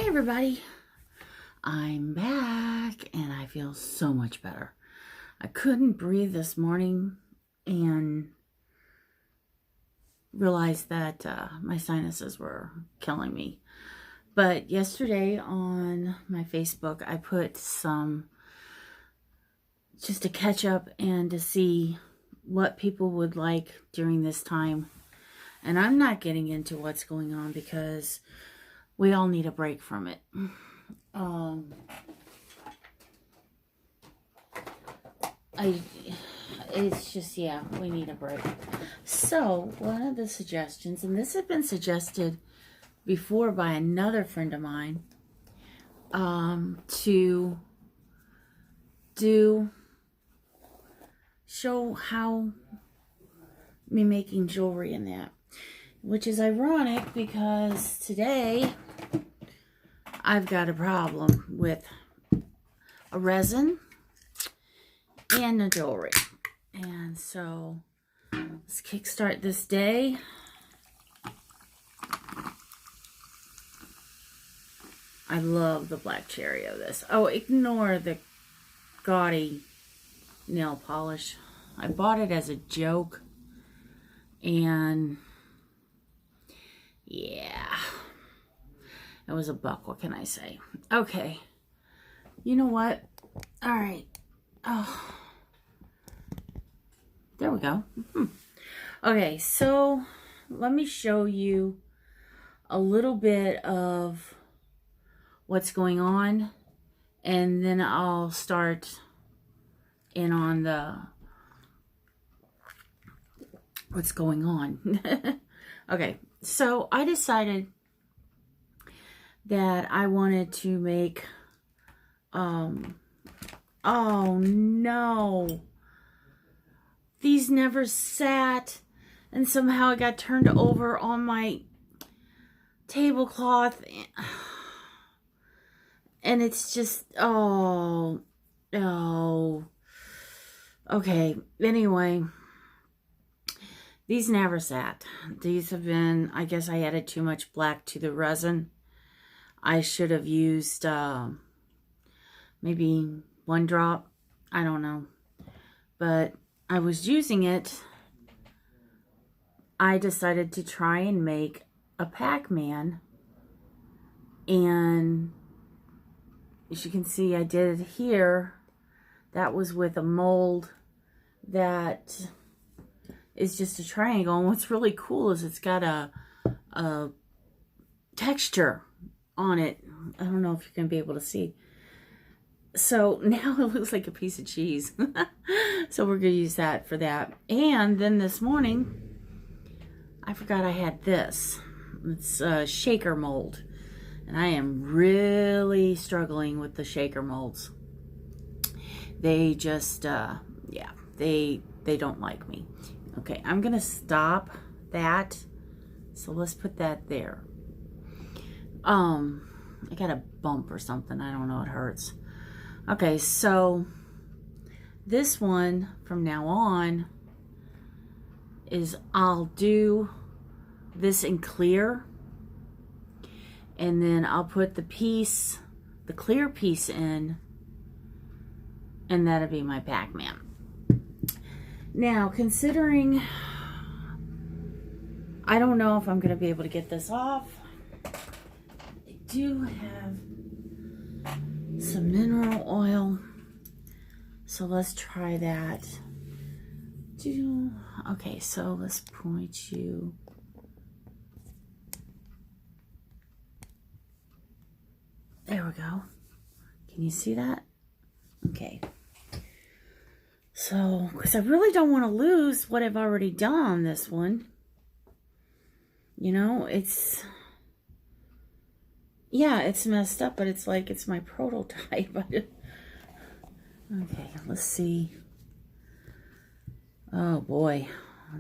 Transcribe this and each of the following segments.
Hi everybody, I'm back and I feel so much better. I couldn't breathe this morning and realized that my sinuses were killing me. But yesterday on my Facebook, I put some just to catch up and to see what people would like during this time. And I'm not getting into what's going on because we all need a break from it. It's just, yeah, we need a break. So, one of the suggestions, and this has been suggested before by another friend of mine, to show how me making jewelry in that. Which is ironic because today I've got a problem with a resin and a jewelry. And so let's kickstart this day. I love the black cherry of this. Oh, ignore the gaudy nail polish. I bought it as a joke. And yeah, it was a buck. What can I say? Okay. You know what? All right. Oh, there we go. Okay, so let me show you a little bit of what's going on, and then I'll start in on the what's going on. Okay, so I decided that I wanted to make oh no, these never sat, and somehow it got turned over on my tablecloth, and it's just, oh no. Okay, anyway, these never sat. These have been, I guess I added too much black to the resin. I should have used maybe one drop. I don't know. But I was using it. I decided to try and make a Pac-Man. And as you can see, I did it here. That was with a mold that is just a triangle. And what's really cool is it's got a texture on it. I don't know if you're going to be able to see. So now it looks like a piece of cheese. So we're going to use that for that. And then this morning, I forgot I had this. It's a shaker mold. And I am really struggling with the shaker molds. They just, yeah, they don't like me. Okay, I'm going to stop that. So let's put that there. I got a bump or something. I don't know. It hurts. Okay, so this one from now on is I'll do this in clear, and then I'll put the clear piece in, and that'll be my Pac-Man. Now, considering I don't know if I'm going to be able to get this off, I do have some mineral oil, so let's try that. Okay, so let's point you. There we go. Can you see that? Okay. So, because I really don't want to lose what I've already done on this one. You know, it's, yeah, it's messed up, but it's like it's my prototype. Okay, let's see. Oh boy,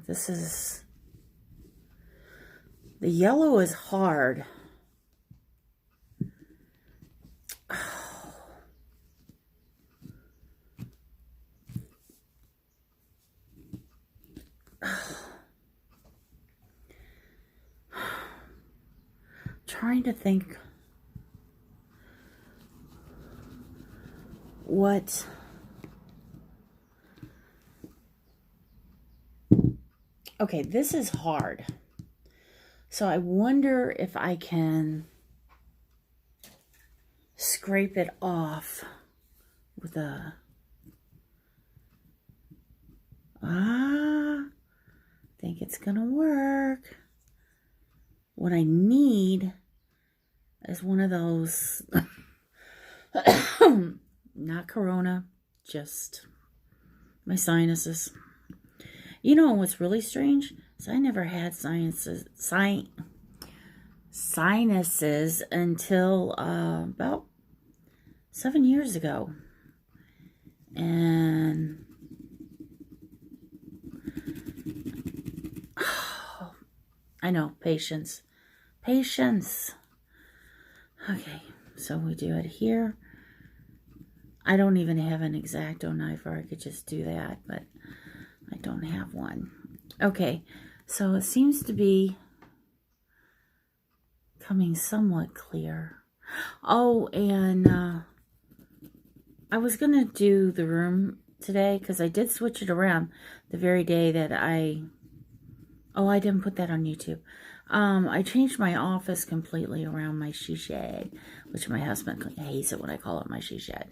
this is, the yellow is hard. Trying to think what... Okay, this is hard. So I wonder if I can scrape it off with a... I think it's gonna work. What I need is one of those, not Corona, just my sinuses. You know what's really strange? Is I never had sinuses until about 7 years ago. And I know, patience. Patience. Okay, so we do it here. I don't even have an X-Acto knife, or I could just do that, but I don't have one. Okay, so it seems to be coming somewhat clear. Oh, and I was going to do the room today, because I did switch it around the very day that Oh, I didn't put that on YouTube. I changed my office completely around my she shed, which my husband hates it when I call it my she shed.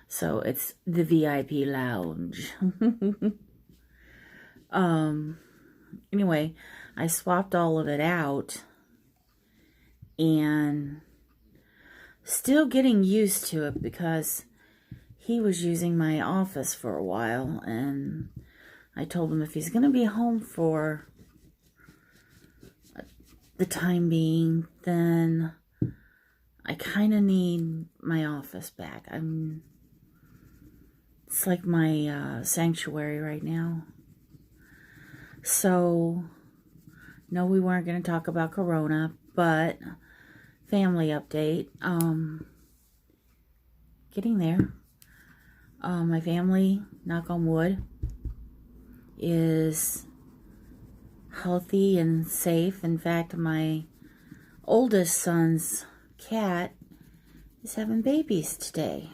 So it's the VIP lounge. Anyway, I swapped all of it out and still getting used to it because he was using my office for a while, and I told him if he's going to be home for the time being, then I kind of need my office back. It's like my sanctuary right now. So, no, we weren't going to talk about Corona, but family update. Getting there. My family, knock on wood, is healthy and safe. In fact, my oldest son's cat is having babies today.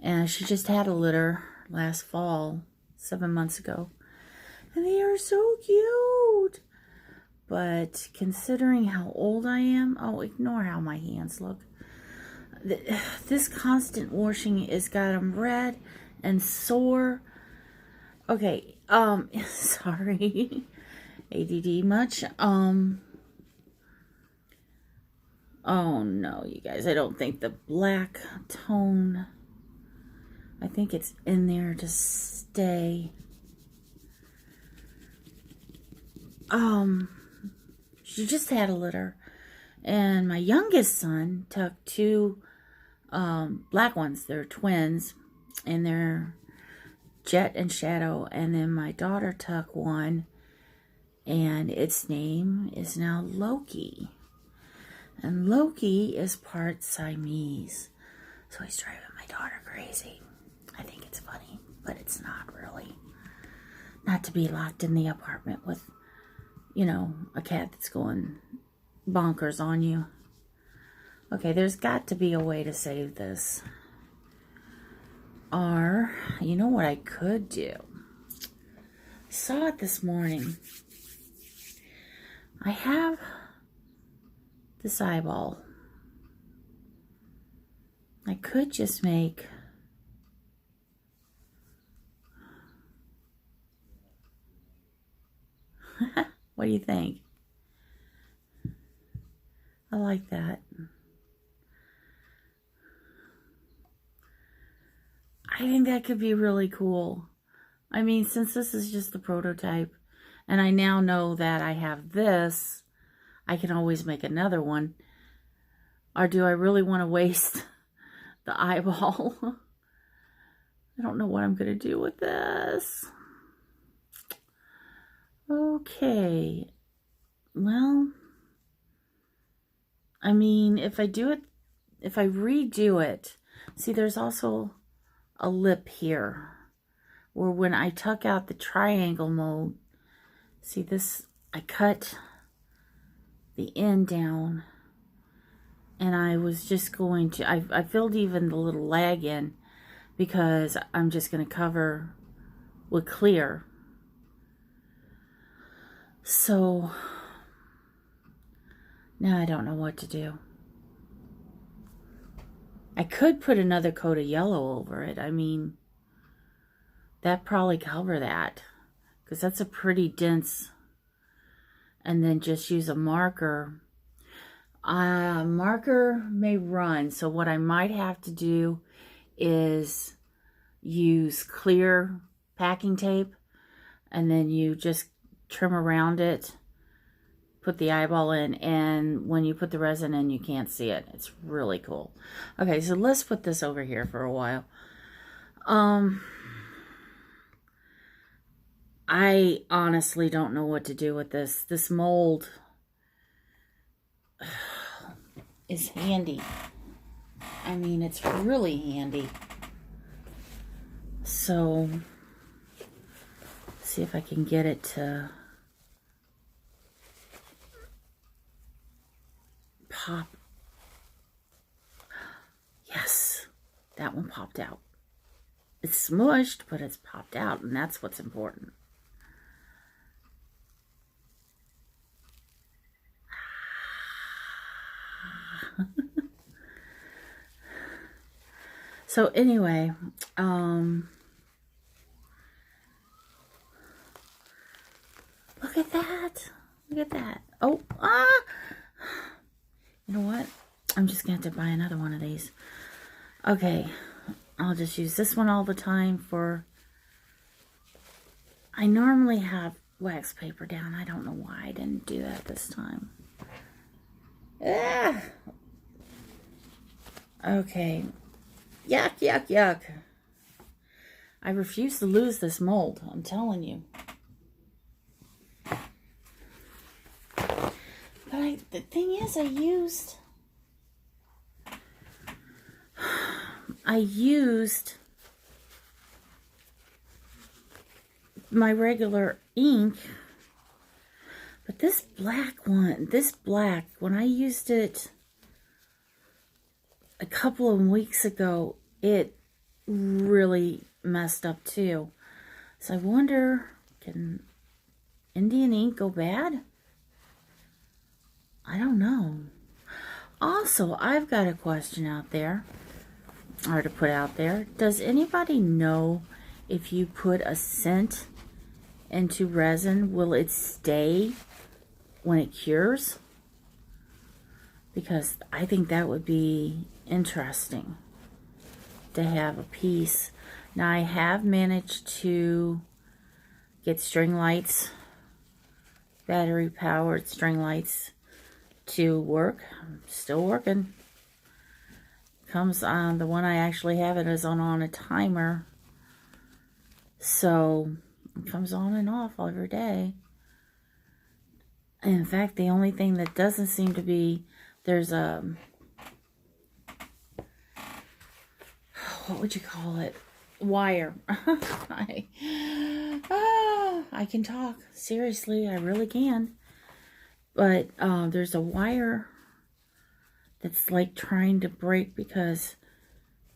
And she just had a litter last fall, 7 months ago. And they are so cute. But considering how old I am, oh, ignore how my hands look. This constant washing has got them red and sore. Okay, sorry. ADD much? Oh no, you guys, I don't think the black tone, I think it's in there to stay. She just had a litter, and my youngest son took two black ones. They're twins, and they're Jet and Shadow. And then my daughter took one, and its name is now Loki. And Loki is part Siamese, so he's driving my daughter crazy. I think it's funny, but it's not really. Not to be locked in the apartment with, you know, a cat that's going bonkers on you. Okay, there's got to be a way to save this. Or, you know what I could do? Saw it this morning. I have this eyeball. I could just make what do you think? I like that. I think that could be really cool. I mean, since this is just the prototype, and I now know that I have this, I can always make another one. Or do I really want to waste the eyeball? I don't know what I'm going to do with this. Okay. Well, I mean, if I redo it, see, there's also a lip here where when I tuck out the triangle mode, see this, I cut the end down And I was just going to, I filled even the little lag in because I'm just going to cover with clear. So now I don't know what to do. I could put another coat of yellow over it. I mean, that probably cover that because that's a pretty dense. And then just use a marker. Marker may run, so what I might have to do is use clear packing tape, and then you just trim around it, put the eyeball in, and when you put the resin in, you can't see it. It's really cool. Okay, so let's put this over here for a while. I honestly don't know what to do with this. This mold is handy. I mean, it's really handy. So, see if I can get it to pop. Yes, that one popped out. It's smushed, but it's popped out, and that's what's important. So anyway, look at that. Look at that. Oh, you know what? I'm just going to have to buy another one of these. Okay, I'll just use this one all the time for... I normally have wax paper down. I don't know why I didn't do that this time. Ah! Okay. Yuck, yuck, yuck. I refuse to lose this mold. I'm telling you. But the thing is, I used my regular ink, but this black, when I used it a couple of weeks ago, it really messed up too. So I wonder, can Indian ink go bad? I don't know. Also, I've got a question out there, or to put out there. Does anybody know if you put a scent into resin, will it stay when it cures? Because I think that would be interesting to have a piece. Now, I have managed to get string lights, battery powered string lights to work. I'm still working. Comes on, the one I actually have it is on a timer, so it comes on and off every day. In fact, the only thing that doesn't seem to be, there's a, what would you call it, wire. I can talk, seriously, I really can. But there's a wire that's like trying to break because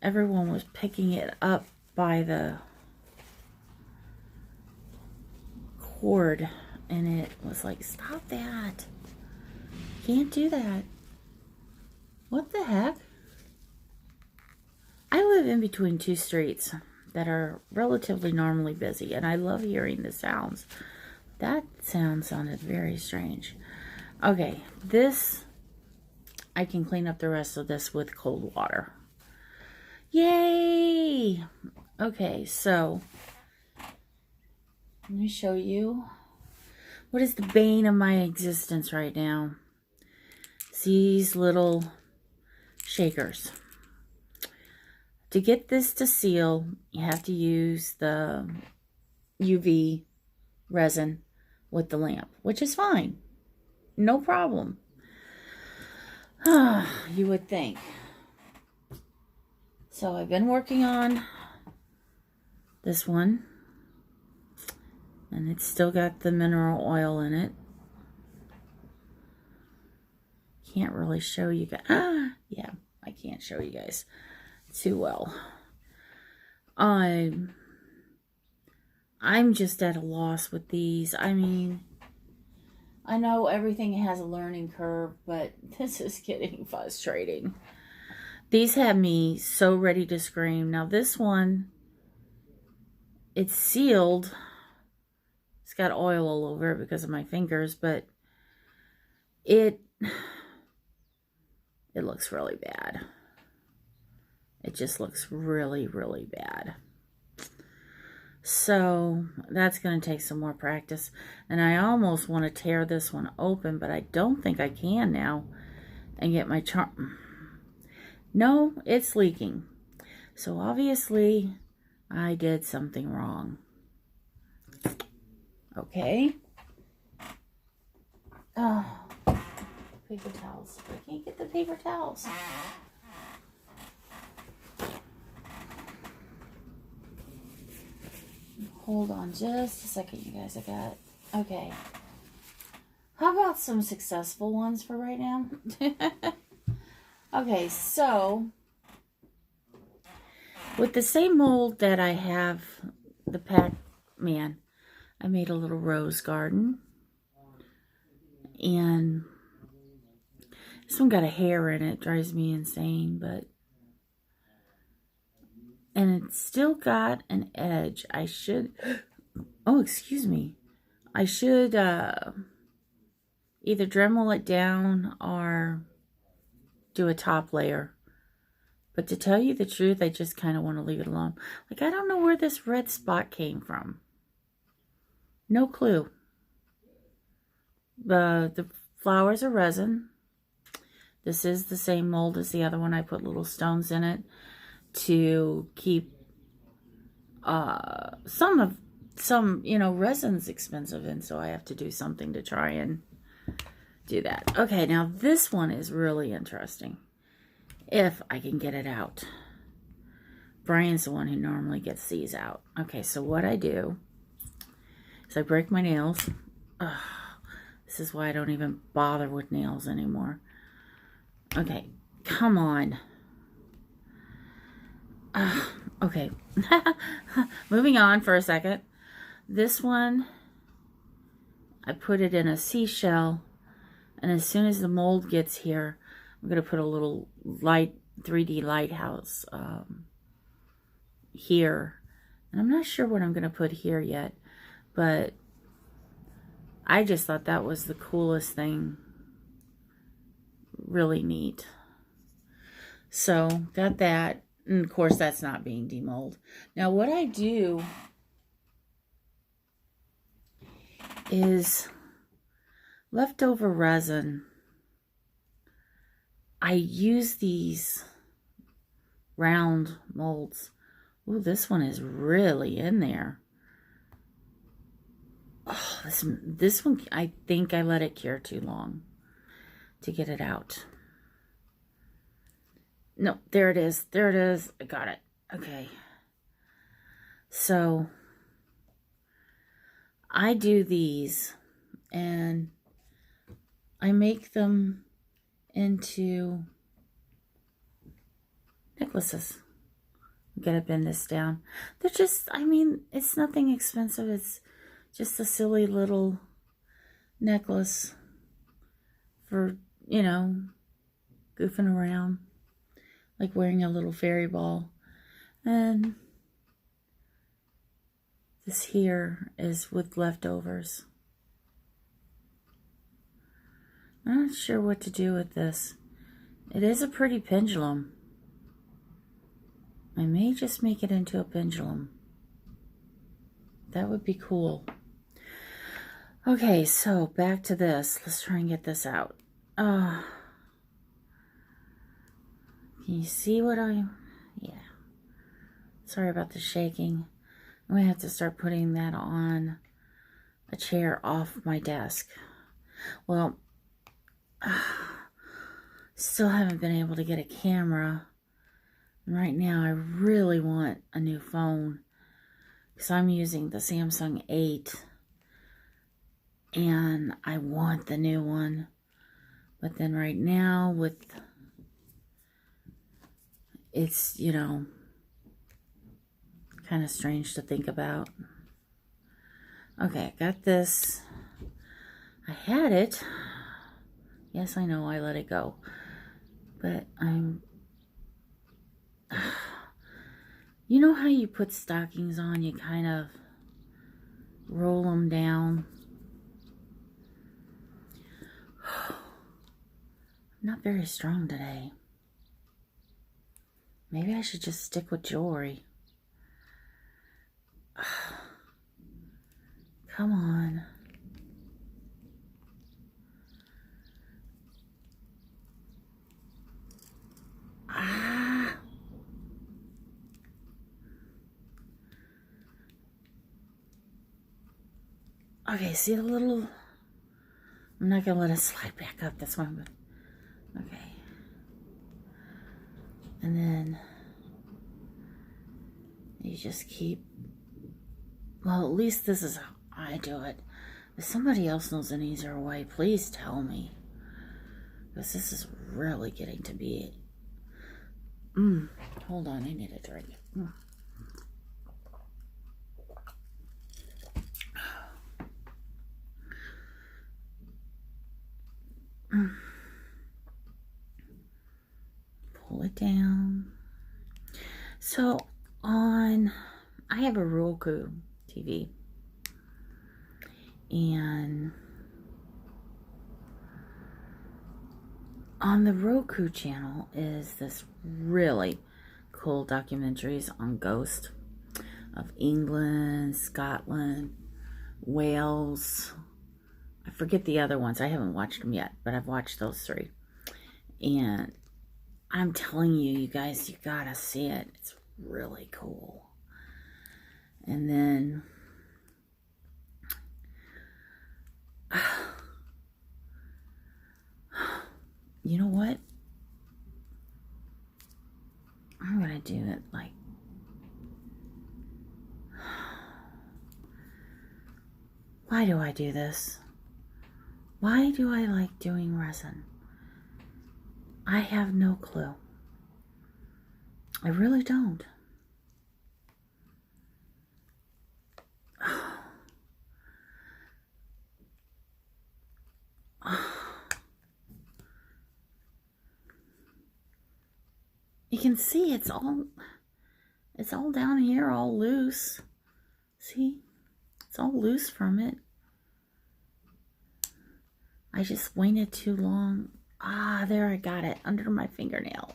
everyone was picking it up by the cord, and it was like, stop that, can't do that. What the heck? I live in between two streets that are relatively normally busy, and I love hearing the sounds. That sound sounded very strange. Okay, this, I can clean up the rest of this with cold water. Yay! Okay, so let me show you what is the bane of my existence right now. It's these little shakers. To get this to seal, you have to use the UV resin with the lamp, which is fine. No problem. You would think. So I've been working on this one, and it's still got the mineral oil in it. can't really show you guys. Yeah, I can't show you guys too well. I'm just at a loss with these. I mean, I know everything has a learning curve, but this is getting frustrating. These had me so ready to scream. Now this one, it's sealed. It's got oil all over it because of my fingers, but it looks really bad. It just looks really, really bad. So that's going to take some more practice. And I almost want to tear this one open, but I don't think I can now and get my charm. No, it's leaking. So obviously I did something wrong. Okay. Oh, paper towels. I can't get the paper towels. Hold on just a second, you guys. Okay. How about some successful ones for right now? Okay, so with the same mold that I have the Pacman, I made a little rose garden. And this one got a hair in it. Drives me insane, but... And it's still got an edge. I should... Oh, excuse me. I should either Dremel it down or do a top layer. But to tell you the truth, I just kind of want to leave it alone. Like, I don't know where this red spot came from. No clue. The flowers are resin. This is the same mold as the other one. I put little stones in it to keep some, you know, resin's expensive, and so I have to do something to try and do that. Okay, now this one is really interesting. If I can get it out. Brian's the one who normally gets these out. Okay, so what I do is I break my nails. Ugh, this is why I don't even bother with nails anymore. Okay, come on. Okay. Moving on for a second. This one, I put it in a seashell, and as soon as the mold gets here, I'm going to put a little light 3D lighthouse here. And I'm not sure what I'm going to put here yet, but I just thought that was the coolest thing. Really neat. So, got that. And of course, that's not being demolded. Now, what I do is leftover resin. I use these round molds. Ooh, this one is really in there. Oh, this one, I think I let it cure too long to get it out. No, there it is. There it is. I got it. Okay. So, I do these, and I make them into necklaces. I'm gonna bend this down. They're just, I mean, it's nothing expensive. It's just a silly little necklace for, you know, goofing around. Like wearing a little fairy ball. And this here is with leftovers. I'm not sure what to do with this. It is a pretty pendulum. I may just make it into a pendulum. That would be cool. Okay, so back to this. Let's try and get this out. Can you see what yeah. Sorry about the shaking. I'm going to have to start putting that on a chair off my desk. Well, still haven't been able to get a camera. And right now, I really want a new phone. Because I'm using the Samsung 8. And I want the new one. But then right now with, it's, you know, kind of strange to think about. Okay, I got this. I had it. Yes, I know I let it go. But you know how you put stockings on, you kind of roll them down. Not very strong today. Maybe I should just stick with jewelry. Come on. Okay, see the little... I'm not going to let it slide back up. That's why I'm going to... Okay. And then... you just keep... well, at least this is how I do it. If somebody else knows an easier way, please tell me. Because this is really getting to be... Hold on, I need a drink. Pull it down. So I have a Roku TV, and on the Roku channel is this really cool documentaries on ghosts of England, Scotland, Wales. I forget the other ones. I haven't watched them yet, but I've watched those 3. And I'm telling you, you guys, you gotta see it. It's really cool. And then... you know what? I'm gonna do it like... why do I do this? Why do I like doing resin? I have no clue. I really don't. You can see it's all down here, all loose. See? It's all loose from it. I just waited too long. Ah, there, I got it under my fingernail.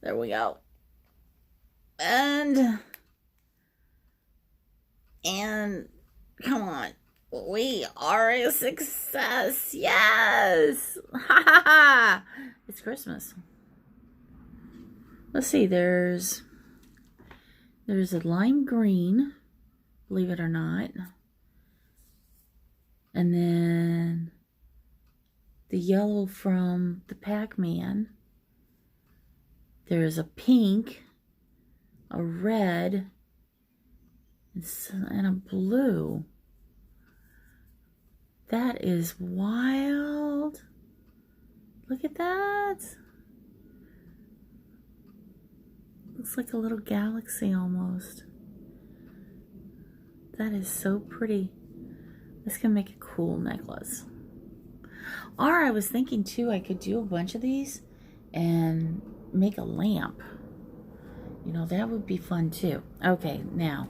There we go. And come on. We are a success. Yes. Ha ha ha. It's Christmas. Let's see, there's a lime green, believe it or not. And then the yellow from the Pac-Man. There's a pink, a red, and a blue. That is wild. Look at that. Looks like a little galaxy almost. That is so pretty. This can make a cool necklace. Or I was thinking too, I could do a bunch of these and make a lamp. You know, that would be fun too. Okay, now.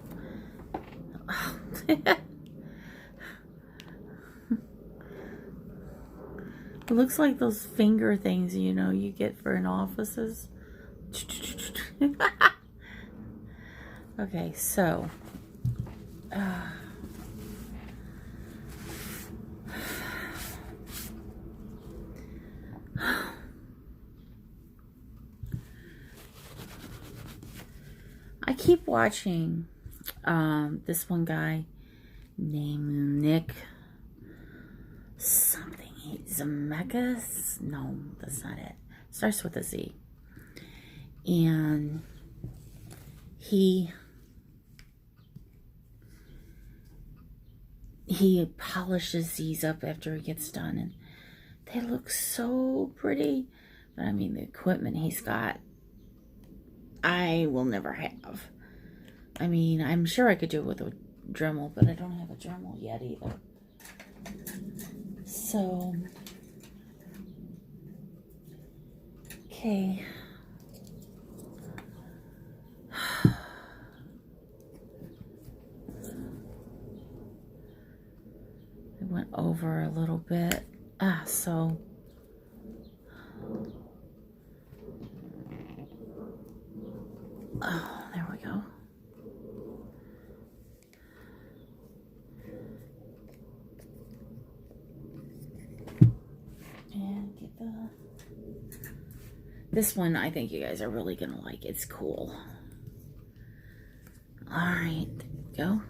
It looks like those finger things, you know, you get for in offices. Okay, so I keep watching this one guy named Nick something. Zemeckis? No, that's not it. Starts with a Z. And he polishes these up after he gets done, and They look so pretty. But I mean, the equipment he's got, I will never have. I mean, I'm sure I could do it with a Dremel, but I don't have a Dremel yet either. So, okay. I went over a little bit. So. Oh, there we go. And get this one, I think you guys are really going to like. It's cool. All right, there we go.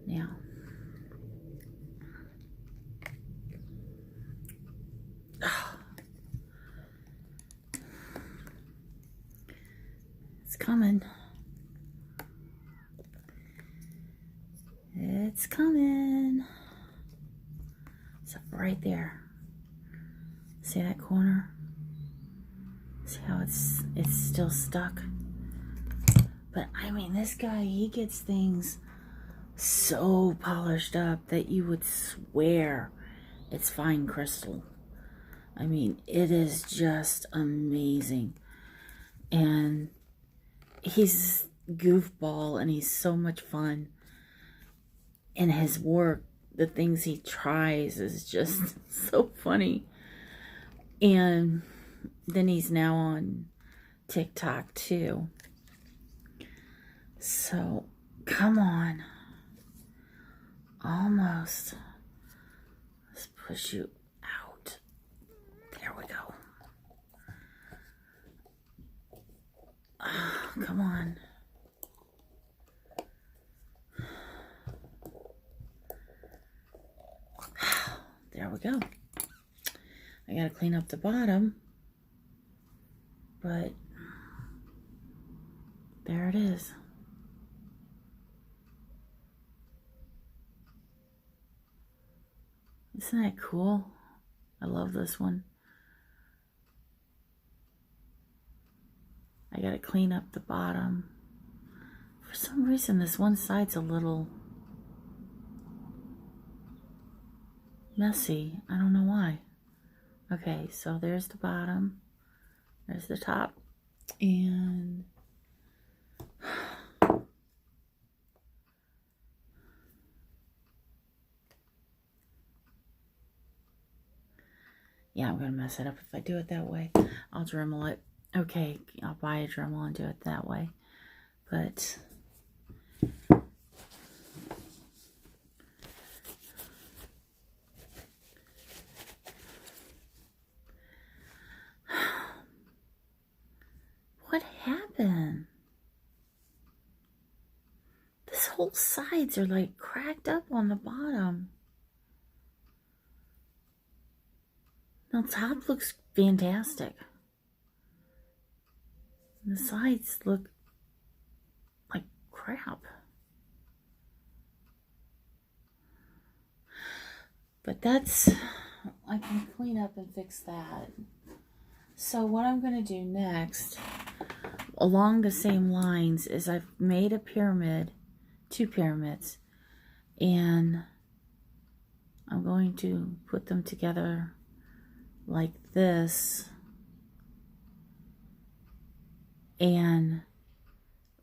Now. It's coming. It's coming. It's up right there. See that corner? See how it's still stuck? But I mean, this guy, he gets things so polished up that you would swear it's fine crystal. I mean, it is just amazing. And he's goofball and he's so much fun. And his work, the things he tries is just so funny. And then he's now on TikTok too. So, come on. Almost. Let's push you out. There we go. Oh, come on. There we go. I gotta clean up the bottom, but there it is. Isn't that cool? I love this one. I gotta clean up the bottom. For some reason, this one side's a little messy. I don't know why. Okay, so there's the bottom. There's the top. And yeah, I'm going to mess it up if I do it that way. I'll Dremel it. Okay, I'll buy a Dremel and do it that way. But what happened? This whole sides are like cracked up on the bottom. Now top looks fantastic. The sides look like crap. But that's, I can clean up and fix that. So what I'm going to do next, along the same lines, is I've made a pyramid, 2 pyramids, and I'm going to put them together like this, and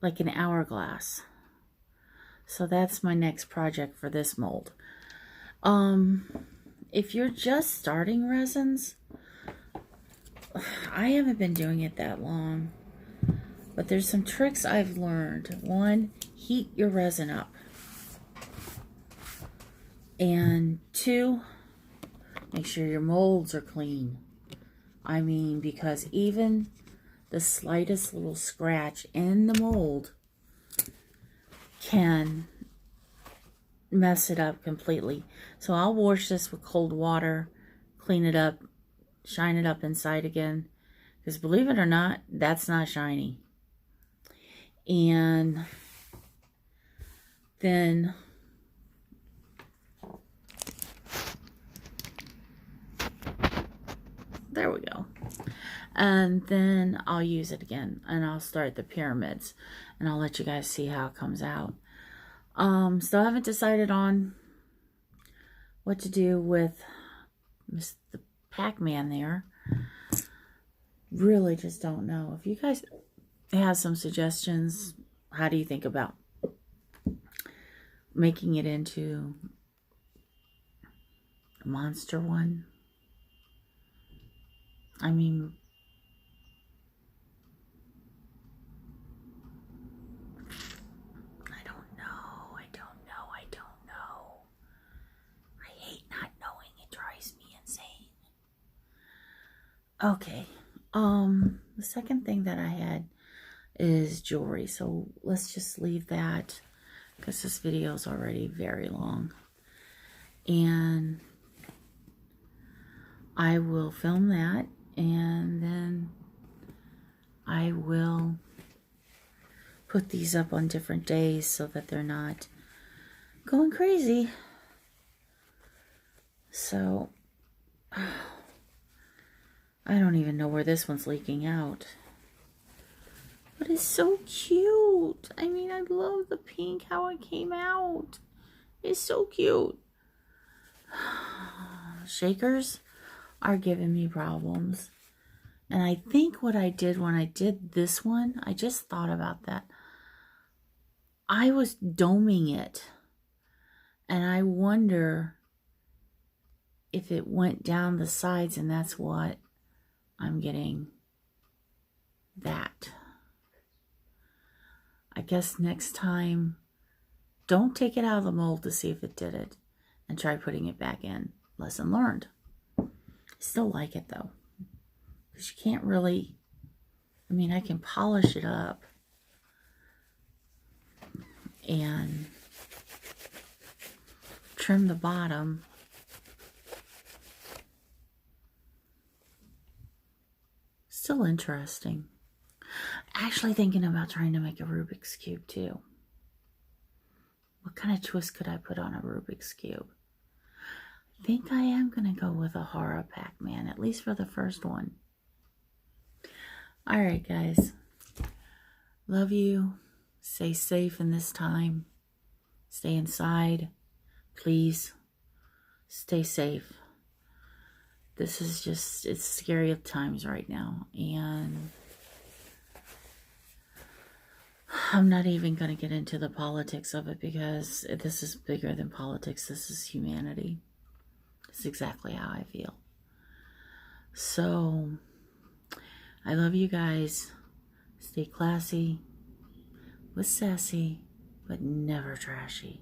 like an hourglass. So that's my next project for this mold. If you're just starting resins, I haven't been doing it that long, but there's some tricks I've learned. 1, heat your resin up. And 2, make sure your molds are clean. I mean, because even the slightest little scratch in the mold can mess it up completely. So I'll wash this with cold water, clean it up, shine it up inside again. Because believe it or not, that's not shiny. And then There we go. And then I'll use it again. And I'll start the pyramids. And I'll let you guys see how it comes out. Still haven't decided on what to do with the Pac-Man there. Really just don't know. If you guys have some suggestions, how do you think about making it into a monster one? I mean, I don't know. I don't know. I hate not knowing. It drives me insane. Okay. The second thing that I had is jewelry. So let's just leave that because this video is already very long. And I will film that, and then I will put these up on different days so that they're not going crazy. So I don't even know where this one's leaking out. But it's so cute. I mean, I love the pink, how it came out. It's so cute. Shakers are giving me problems. And I think what I did when I did this one, I just thought about that. I was doming it. And I wonder if it went down the sides, and that's what I'm getting that. I guess next time, don't take it out of the mold to see if it did it, and try putting it back in. Lesson learned. I still like it though, because you can't really, I mean, I can polish it up and trim the bottom. Still interesting. Actually thinking about trying to make a Rubik's Cube too. What kind of twist could I put on a Rubik's Cube? I think I am going to go with a horror Pac-Man, at least for the first one. Alright guys. Love you. Stay safe in this time. Stay inside. Please. Stay safe. This is just, it's scary times right now. And I'm not even going to get into the politics of it, because this is bigger than politics. This is humanity. It's exactly how I feel. So, I love you guys. Stay classy, with sassy, but never trashy.